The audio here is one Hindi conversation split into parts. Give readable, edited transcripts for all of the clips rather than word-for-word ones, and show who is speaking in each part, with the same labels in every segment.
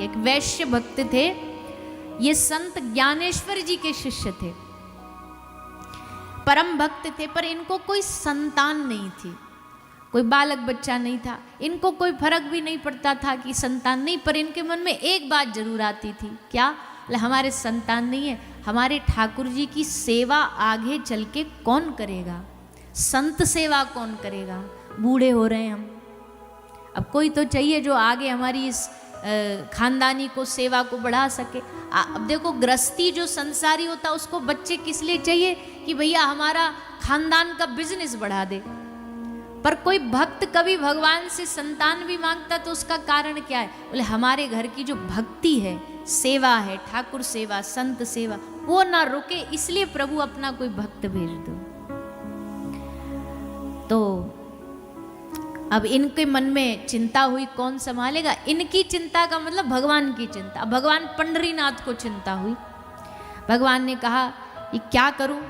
Speaker 1: एक वैश्य भक्त थे। ये संत ज्ञानेश्वर जी के शिष्य थे, परम भक्त थे, पर इनको कोई संतान नहीं थी, कोई बालक बच्चा नहीं था। इनको कोई फर्क भी नहीं पड़ता था कि संतान नहीं, पर इनके मन में एक बात जरूर आती थी, क्या? हमारे संतान नहीं है, हमारे ठाकुर जी की सेवा आगे चल के कौन करेगा? संत सेवा कौन करेगा? बूढ़े हो रहे हैं हम, अब कोई तो चाहिए जो आगे हमारी इस खानदानी को, सेवा को बढ़ा सके। अब देखो, गृहस्थी जो संसारी होता उसको बच्चे किस लिए चाहिए? कि भैया हमारा खानदान का बिजनेस बढ़ा दे। पर कोई भक्त कभी भगवान से संतान भी मांगता तो उसका कारण क्या है? बोले हमारे घर की जो भक्ति है, सेवा है, ठाकुर सेवा, संत सेवा, वो ना रुके, इसलिए प्रभु अपना कोई भक्त भेज दो। तो अब इनके मन में चिंता हुई, कौन संभालेगा? इनकी चिंता का मतलब भगवान की चिंता। भगवान पंडरीनाथ को चिंता हुई। भगवान ने कहा ये क्या करूं?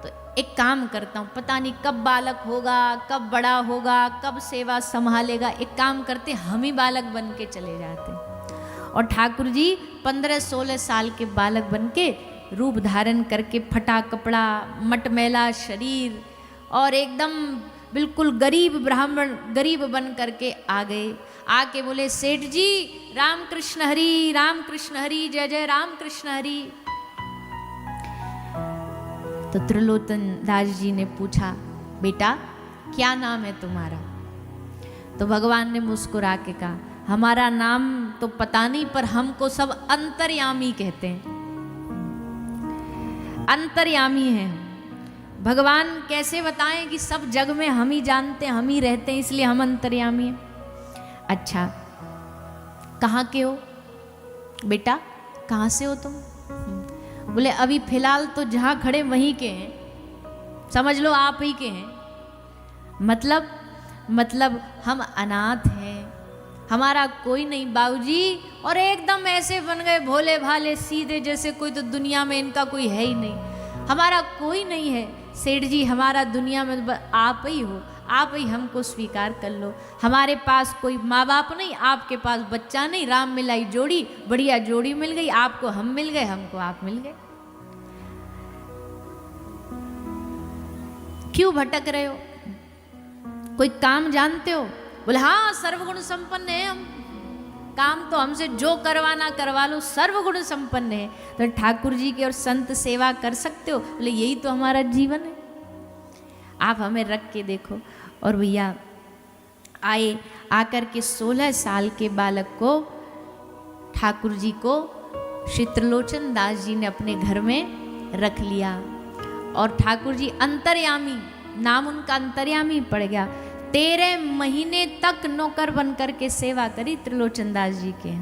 Speaker 1: तो एक काम करता हूं, पता नहीं कब बालक होगा, कब बड़ा होगा, कब सेवा संभालेगा। एक काम करते, हम ही बालक बन के चले जाते। और ठाकुर जी 15-16 साल के बालक बन के रूप धारण करके, फटा कपड़ा, मटमैला शरीर और एकदम बिल्कुल गरीब ब्राह्मण, गरीब बन करके आ गए। आके बोले, सेठ जी राम कृष्ण हरि, जय जय राम कृष्ण हरि। तो त्रिलोचन दास जी ने पूछा, बेटा क्या नाम है तुम्हारा? तो भगवान ने मुस्कुरा के कहा, हमारा नाम तो पता नहीं, पर हमको सब अंतर्यामी कहते हैं। अंतर्यामी हैं भगवान। कैसे बताएं कि सब जग में हम ही जानते हैं, हम ही रहते हैं, इसलिए हम अंतर्यामी हैं। अच्छा, कहाँ के हो बेटा? कहाँ से हो तुम? बोले अभी फिलहाल तो जहाँ खड़े वहीं के हैं, समझ लो आप ही के हैं। मतलब हम अनाथ हैं, हमारा कोई नहीं बाबूजी। और एकदम ऐसे बन गए भोले भाले सीधे, जैसे कोई तो दुनिया में इनका कोई है ही नहीं, हमारा कोई नहीं है। सेठ जी हमारा दुनिया में आप ही हो, आप ही हमको स्वीकार कर लो। हमारे पास कोई माँ बाप नहीं, आपके पास बच्चा नहीं, राम मिलाई जोड़ी, बढ़िया जोड़ी मिल गई, आपको हम मिल गए, हमको आप मिल गए। क्यों भटक रहे हो? कोई काम जानते हो? बोले हाँ सर्वगुण संपन्न है हम, काम तो हमसे जो करवाना करवा लो, सर्वगुण संपन्न है। तो ठाकुर जी की और संत सेवा कर सकते हो? बोले यही तो हमारा जीवन है, आप हमें रख के देखो। और भैया आए, आकर के 16 साल के बालक को ठाकुर जी को श्री त्रिलोचन दास जी ने अपने घर में रख लिया। और ठाकुर जी अंतर्यामी, नाम उनका अंतर्यामी पड़ गया। 13 महीने तक नौकर बन करके सेवा करी त्रिलोचन दास जी के।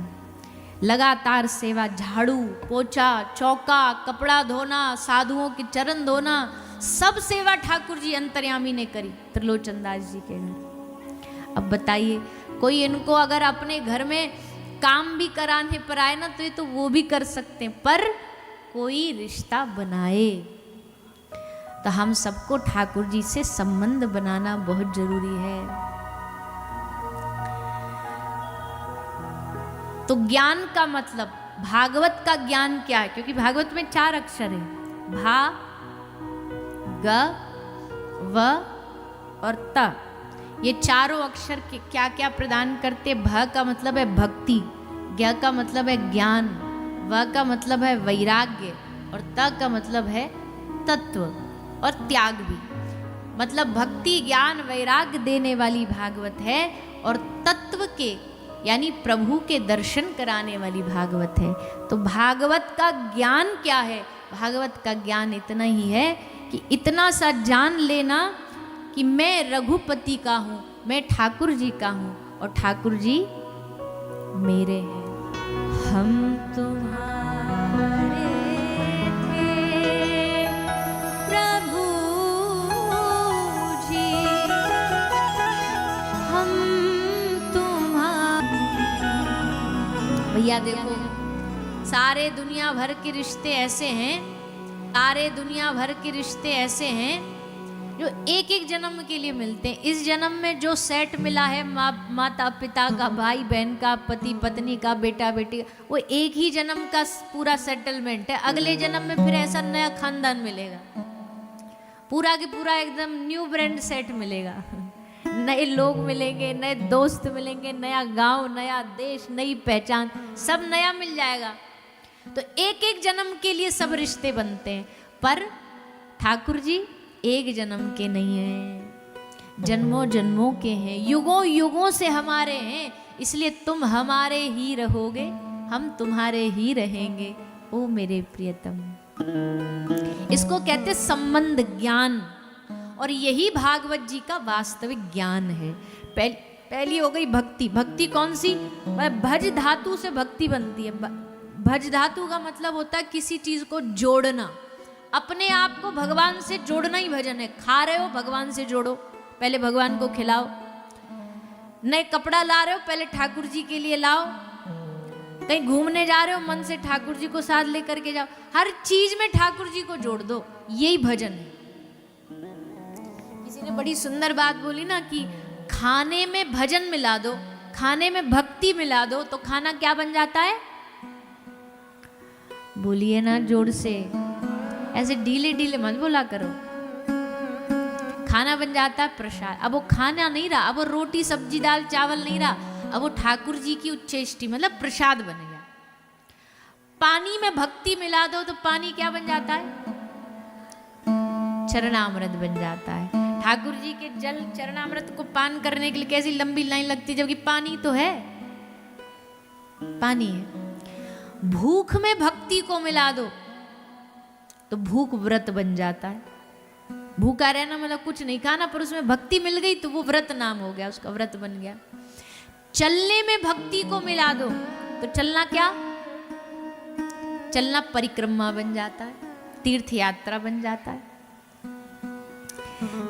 Speaker 1: लगातार सेवा, झाड़ू पोछा, चौका, कपड़ा धोना, साधुओं के चरण धोना, सब सेवा ठाकुर जी अंतर्यामी ने करी त्रिलोचन दास जी के घर। अब बताइए, कोई इनको अगर अपने घर में काम भी कराने पर आए ना, तो ये तो वो भी कर सकते हैं, पर कोई रिश्ता बनाए। तो हम सबको ठाकुर जी से संबंध बनाना बहुत जरूरी है। तो ज्ञान का मतलब, भागवत का ज्ञान क्या है? क्योंकि भागवत में 4 अक्षर है, भा, ग, व और त। ये चारों अक्षर के क्या क्या प्रदान करते? भ का मतलब है भक्ति, ज्ञ का मतलब है ज्ञान, व का मतलब है वैराग्य, और त का मतलब है तत्व और त्याग भी। मतलब भक्ति, ज्ञान, वैराग्य देने वाली भागवत है, और तत्व के यानी प्रभु के दर्शन कराने वाली भागवत है। तो भागवत का ज्ञान क्या है? भागवत का ज्ञान इतना ही है कि इतना सा जान लेना कि मैं रघुपति का हूँ, मैं ठाकुर जी का हूँ, और ठाकुर जी मेरे हैं। हम तुम्हारे थे प्रभु जी, हम तुम्हारे। भैया देखो, सारे दुनिया भर के रिश्ते ऐसे हैं, सारे दुनिया भर के रिश्ते ऐसे हैं जो एक एक जन्म के लिए मिलते हैं। इस जन्म में जो सेट मिला है माता पिता का, भाई बहन का, पति पत्नी का, बेटा बेटी का, वो एक ही जन्म का पूरा सेटलमेंट है। अगले जन्म में फिर ऐसा नया खानदान मिलेगा, पूरा के पूरा एकदम न्यू ब्रांड सेट मिलेगा। नए लोग मिलेंगे, नए दोस्त मिलेंगे, नया गांव, नया देश, नई पहचान, सब नया मिल जाएगा। तो एक एक जन्म के लिए सब रिश्ते बनते हैं, पर ठाकुर जी एक जन्म के नहीं हैं, जन्मों जन्मों के हैं, युगों युगों से हमारे हैं। इसलिए तुम हमारे ही रहोगे, हम तुम्हारे ही रहेंगे, ओ मेरे प्रियतम। इसको कहते संबंध ज्ञान, और यही भागवत जी का वास्तविक ज्ञान है। पहली हो गई भक्ति। भक्ति कौन सी? भज धातु से भक्ति बनती है। भज धातु का मतलब होता है किसी चीज को जोड़ना, अपने आप को भगवान से जोड़ना ही भजन है। खा रहे हो, भगवान से जोड़ो, पहले भगवान को खिलाओ। नए कपड़ा ला रहे हो, पहले ठाकुर जी के लिए लाओ। कहीं घूमने जा रहे हो, मन से ठाकुर जी को साथ लेकर के जाओ। हर चीज में ठाकुर जी को जोड़ दो, यही भजन है। किसी ने बड़ी सुंदर बात बोली ना कि खाने में भजन मिला दो, खाने में भक्ति मिला दो, तो खाना क्या बन जाता है? बोलिए ना जोर से, ऐसे ढीले ढीले मत बोला करो। खाना बन जाता है प्रसाद। अब वो खाना नहीं रहा, अब वो रोटी सब्जी दाल चावल नहीं रहा, अब वो ठाकुर जी की उच्चेष्टि मतलब प्रसाद बन गया। पानी में भक्ति मिला दो तो पानी क्या बन जाता है? चरणामृत बन जाता है। ठाकुर जी के जल चरणामृत को पान करने के लिए कैसी लंबी लाइन लगती, जबकि पानी तो है, पानी है। भूख में भक्ति को मिला दो तो भूख व्रत बन जाता है। भूखा रहना मतलब कुछ नहीं खाना, पर उसमें भक्ति मिल गई तो वो व्रत नाम हो गया, उसका व्रत बन गया। चलने में भक्ति को मिला दो तो चलना क्या? चलना परिक्रमा बन जाता है, तीर्थ यात्रा बन जाता है।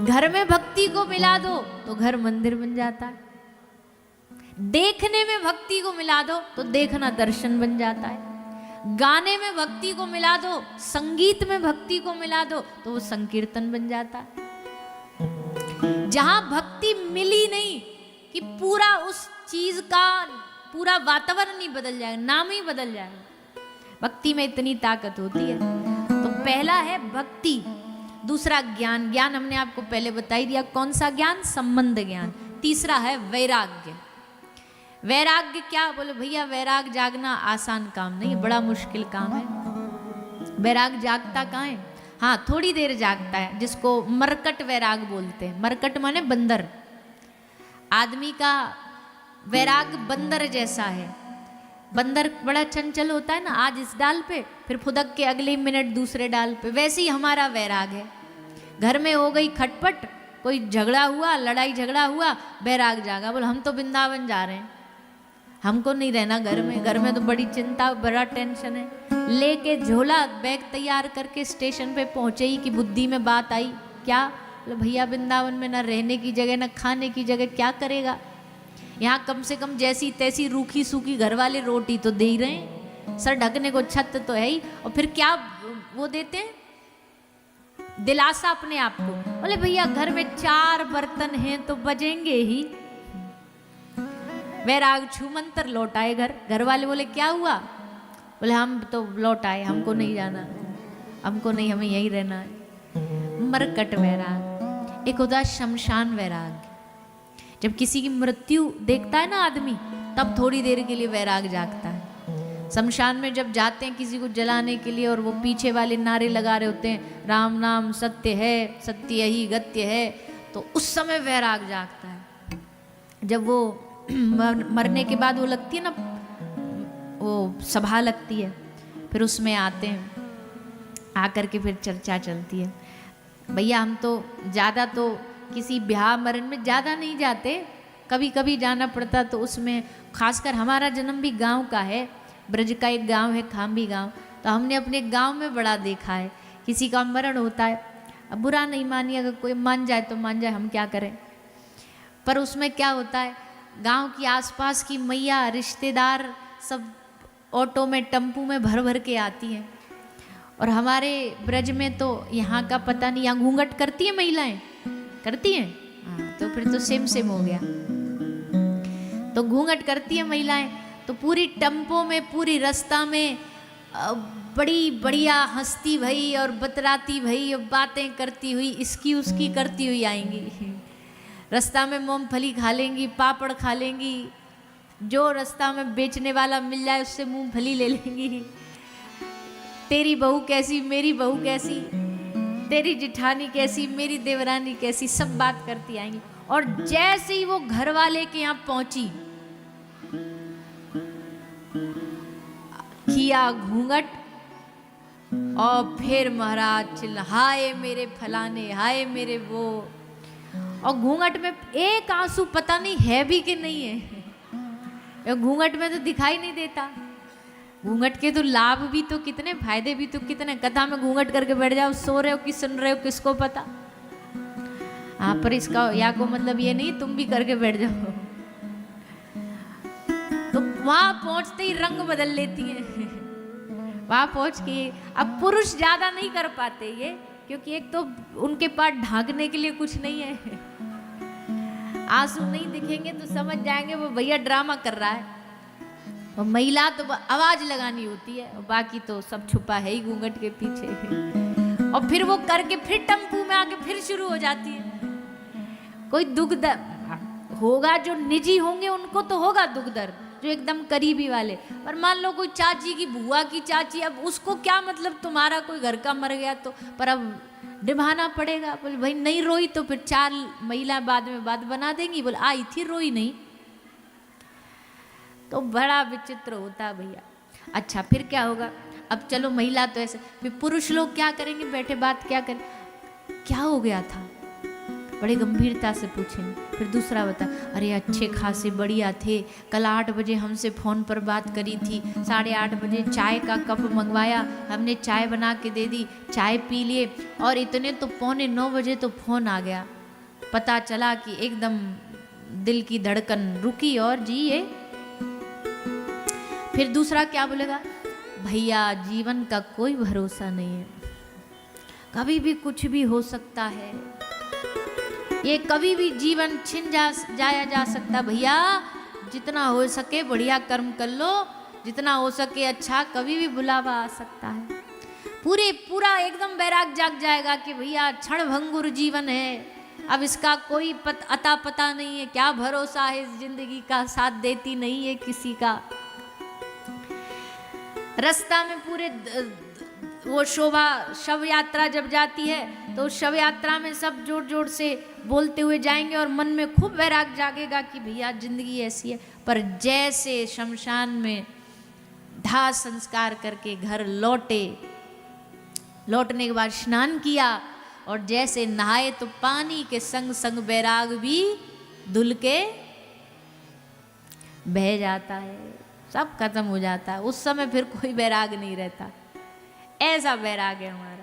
Speaker 1: घर में भक्ति को मिला दो तो घर मंदिर बन जाता है। देखने में भक्ति को मिला दो तो देखना दर्शन बन जाता है। गाने में भक्ति को मिला दो, संगीत में भक्ति को मिला दो तो वो संकीर्तन बन जाता है। जहां भक्ति मिली नहीं कि पूरा उस चीज का पूरा वातावरण ही बदल जाएगा, नाम ही बदल जाएगा। भक्ति में इतनी ताकत होती है। तो पहला है भक्ति, दूसरा ज्ञान। ज्ञान हमने आपको पहले बता ही दिया, कौन सा ज्ञान? संबंध ज्ञान। तीसरा है वैराग्य। वैराग्य क्या? बोले भैया वैराग जागना आसान काम नहीं है, बड़ा मुश्किल काम है। वैराग जागता कहाँ है? हाँ, थोड़ी देर जागता है, जिसको मरकट वैराग बोलते हैं। मरकट माने बंदर। आदमी का वैराग बंदर जैसा है। बंदर बड़ा चंचल होता है ना, आज इस डाल पे, फिर फुदक के अगले मिनट दूसरे डाल पे। वैसे ही हमारा वैराग है। घर में हो गई खटपट, कोई झगड़ा हुआ, लड़ाई झगड़ा हुआ, वैराग जागा, बोले हम तो वृंदावन जा रहे हैं, हमको नहीं रहना घर में। घर में तो बड़ी चिंता, बड़ा टेंशन है। लेके झोला बैग तैयार करके स्टेशन पे पहुंचे ही कि बुद्धि में बात आई, क्या? बोले भैया वृंदावन में ना रहने की जगह ना खाने की जगह, क्या करेगा? यहाँ कम से कम जैसी तैसी रूखी सूखी घर वाले रोटी तो दे ही रहे हैं, सर ढकने को छत तो है ही, और फिर क्या वो देते हैं? दिलासा अपने आप को। बोले भैया घर में 4 बर्तन हैं तो बजेंगे ही। वैराग छू मंतर लौट आए घर। घर वाले बोले क्या हुआ? बोले हम तो लौट आए, हमको नहीं जाना, हमको नहीं, हमें यहीं रहना है। मरकट वैराग। एक होता है शमशान वैराग। जब किसी की मृत्यु देखता है ना आदमी, तब थोड़ी देर के लिए वैराग जागता है। शमशान में जब जाते हैं किसी को जलाने के लिए, और वो पीछे वाले नारे लगा रहे होते हैं, राम नाम सत्य है, सत्य ही गत्य है, तो उस समय वैराग जागता है। जब वो मरने के बाद वो लगती है ना, वो सभा लगती है, फिर उसमें आते हैं, आकर के फिर चर्चा चलती है। भैया हम तो ज़्यादा तो किसी ब्याह मरण में ज़्यादा नहीं जाते, कभी कभी जाना पड़ता, तो उसमें खासकर हमारा जन्म भी गांव का है। ब्रज का एक गांव है खाम्बी गांव, तो हमने अपने गांव में बड़ा देखा है। किसी का मरण होता है, अब बुरा नहीं मानिए, अगर कोई मान जाए तो मान जाए, हम क्या करें। पर उसमें क्या होता है, गांव की आसपास की मैया रिश्तेदार सब ऑटो में टेम्पू में भर भर के आती हैं। और हमारे ब्रज में तो यहाँ का पता नहीं, यहाँ घूंघट करती है महिलाएं, करती हैं? हाँ, तो फिर तो सेम सेम हो गया। तो घूंघट करती है महिलाएं, तो पूरी टम्पो में, पूरी रास्ता में बड़ी बढ़िया हंसती भई और बतराती भई और बातें करती हुई, इसकी उसकी करती हुई आएंगी। रास्ता में मूंगफली खा लेंगी, पापड़ खा लेंगी, जो रास्ता में बेचने वाला मिल जाए उससे मूंगफली ले लेंगी। तेरी बहू कैसी, मेरी बहू कैसी, तेरी जिठानी कैसी, मेरी देवरानी कैसी, सब बात करती आएंगी। और जैसे ही वो घर वाले के यहाँ पहुंची, किया घूंघट और फिर महाराज चिल्ला, हाय मेरे फलाने, हाय मेरे वो। और घूंघट में एक आंसू पता नहीं है भी कि नहीं है। घूंघट में तो दिखाई नहीं देता। घूंघट के तो लाभ भी तो कितने, फायदे भी तो कितने। कथा में घूंघट करके बैठ जाओ, सो रहे हो कि सुन रहे हो किसको पता। हाँ, पर इसका या को मतलब ये नहीं तुम भी करके बैठ जाओ। तो वहां पहुंचते ही रंग बदल लेती है। वहां पहुंच के अब पुरुष ज्यादा नहीं कर पाते ये, क्योंकि एक तो उनके पास ढांकने के लिए कुछ नहीं है। आंसू नहीं दिखेंगे तो समझ जाएंगे वो भैया ड्रामा कर रहा है। और महिला तो आवाज लगानी होती है, और बाकी तो सब छुपा है ही घूंघट के पीछे। और फिर वो करके फिर टम्पू में आके फिर शुरू हो जाती है। कोई दुख दर्द होगा, जो निजी होंगे उनको तो होगा दुख दर्द, जो एकदम करीबी वाले। पर मान लो कोई चाची की, बुआ की चाची, अब उसको क्या मतलब, तुम्हारा कोई घर का मर गया तो, पर अब निभाना पड़ेगा। बोले भाई नहीं रोई तो फिर 4 महिला बाद में बात बना देंगी, बोले आई थी रोई नहीं। तो बड़ा विचित्र होता भैया। अच्छा फिर क्या होगा? अब चलो महिला तो ऐसे, फिर पुरुष लोग क्या करेंगे, बैठे बात क्या करें, क्या हो गया था, बड़े गंभीरता से पूछेंगे। फिर दूसरा बता, अरे अच्छे खासे बढ़िया थे, कल 8 बजे हमसे फ़ोन पर बात करी थी, 8:30 बजे चाय का कप मंगवाया, हमने चाय बना के दे दी, चाय पी लिए, और इतने तो 8:45 बजे तो फ़ोन आ गया, पता चला कि एकदम दिल की धड़कन रुकी और जी ये। फिर दूसरा क्या बोलेगा, भैया जीवन का कोई भरोसा नहीं है, कभी भी कुछ भी हो सकता है, ये कभी भी जीवन छिन जाया जा सकता। भैया जितना हो सके बढ़िया कर्म कर लो, जितना हो सके अच्छा, कभी भी बुलावा आ सकता है। पूरा एकदम बैराग जाग जाएगा कि भैया क्षण भंगुर जीवन है, अब इसका कोई अता पता नहीं है, क्या भरोसा है इस जिंदगी का, साथ देती नहीं है किसी का। रास्ता में पूरे वो शोभा शव यात्रा जब जाती है तो शव यात्रा में सब जोर जोर से बोलते हुए जाएंगे और मन में खूब वैराग जागेगा कि भैया जिंदगी ऐसी है। पर जैसे शमशान में दाह संस्कार करके घर लौटने के बाद स्नान किया और जैसे नहाए तो पानी के संग संग वैराग भी धुल के बह जाता है, सब खत्म हो जाता है। उस समय फिर कोई वैराग नहीं रहता, ऐसा वैराग है हमारा।